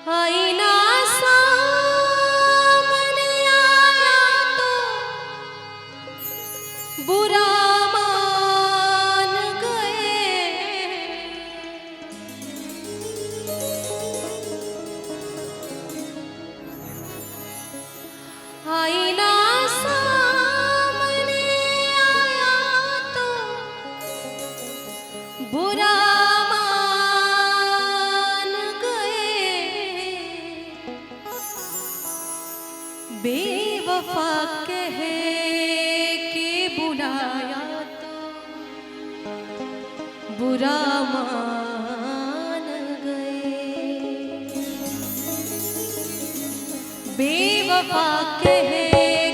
आईना सामने आया तो बुरा मान गए। आईना सामने आया तो बुरा बेवफा कह के बुलाया तो बुरा मान गए। बेवफा कह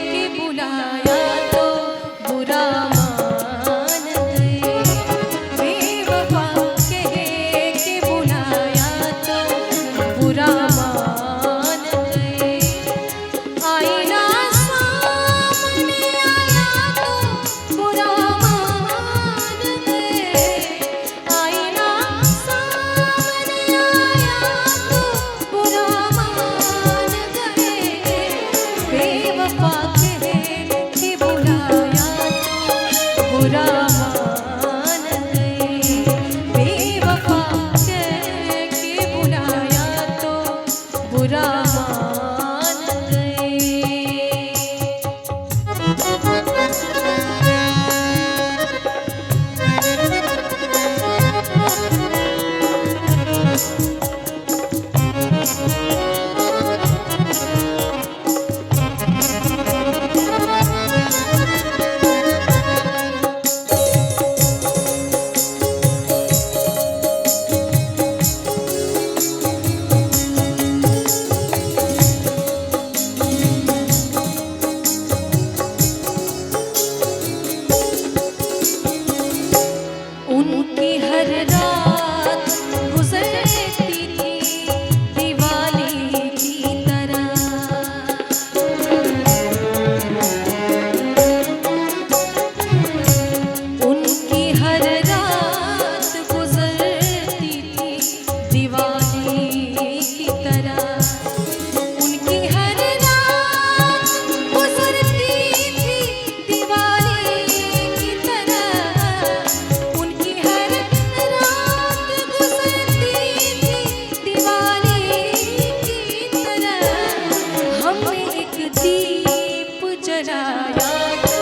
के बुलाया तो बुरा मान गए। बेवफा कह के बुलाया तो बुरा मान गए। आईना सामने आया तो बुरा मान गए। आईना सामने आया तो बुरा मान गए। बेवफा कह के बुलाया तो बुरा मान गए। बेवफा कह के बुलाया तो बुरा मान गए। उनकी हर रात गुजरती थी दिवाली की तरह। उनकी हर रात गुजरती थी दिवाली की तरह। उनकी हर रात गुजरती थी दिवाली की तरह। उनकी हर रात गुजरती थी दिवाली की तरह। हमने एक दीप जलाया तो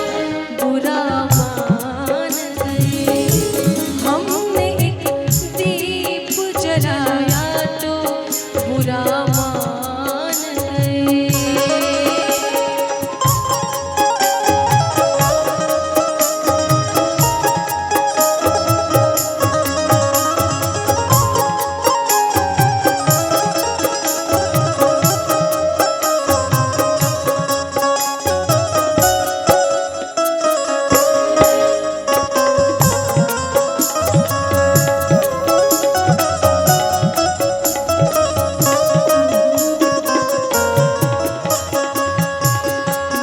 बुरा मान गए। हमने एक दीप जलाया तो बुरा मान गए।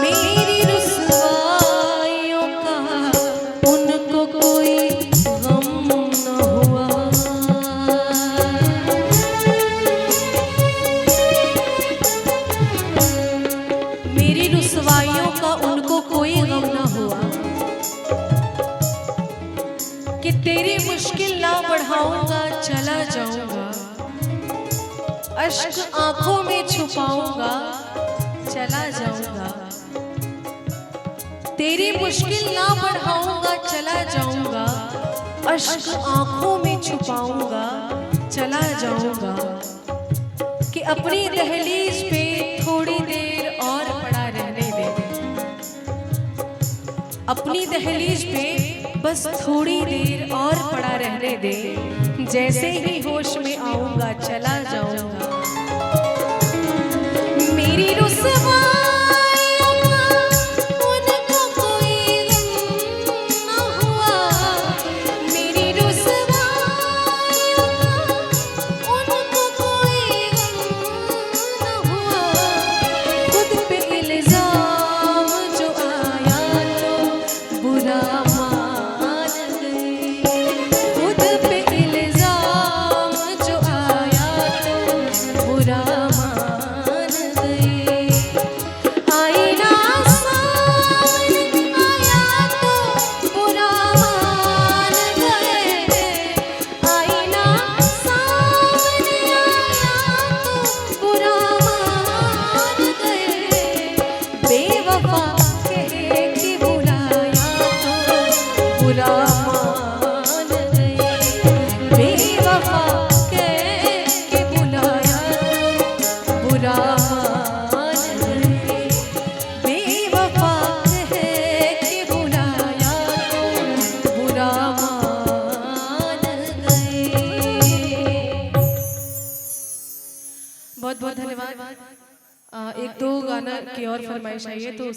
मेरी रुसवाइयों का उनको कोई गम न हुआ। मेरी रुसवाइयों का उनको कोई गम न हुआ कि तेरी मुश्किल ना बढ़ाऊंगा चला जाऊंगा। अश्क आंखों में छुपाऊंगा चला जाऊंगा। तेरी मुश्किल ना बढ़ाऊंगा चला जाऊंगा। अश्क आंखों में छुपाऊंगा चला जाऊंगा। कि अपनी दहलीज पे थोड़ी देर और पड़ा रहने दे। अपनी दहलीज पे बस थोड़ी देर और पड़ा रहने दे। जैसे ही होश में आऊंगा चला जाऊंगा। मेरी रुसवाइयों का उनको कोई गम न हुआ। मेरी रुसवाइयों का उनको कोई गम न हुआ। खुद पे इल्जाम जो आया तो बुरा मान गए। खुद पे इल्जाम जो आया तो गाना की और फरमाइश आई है तो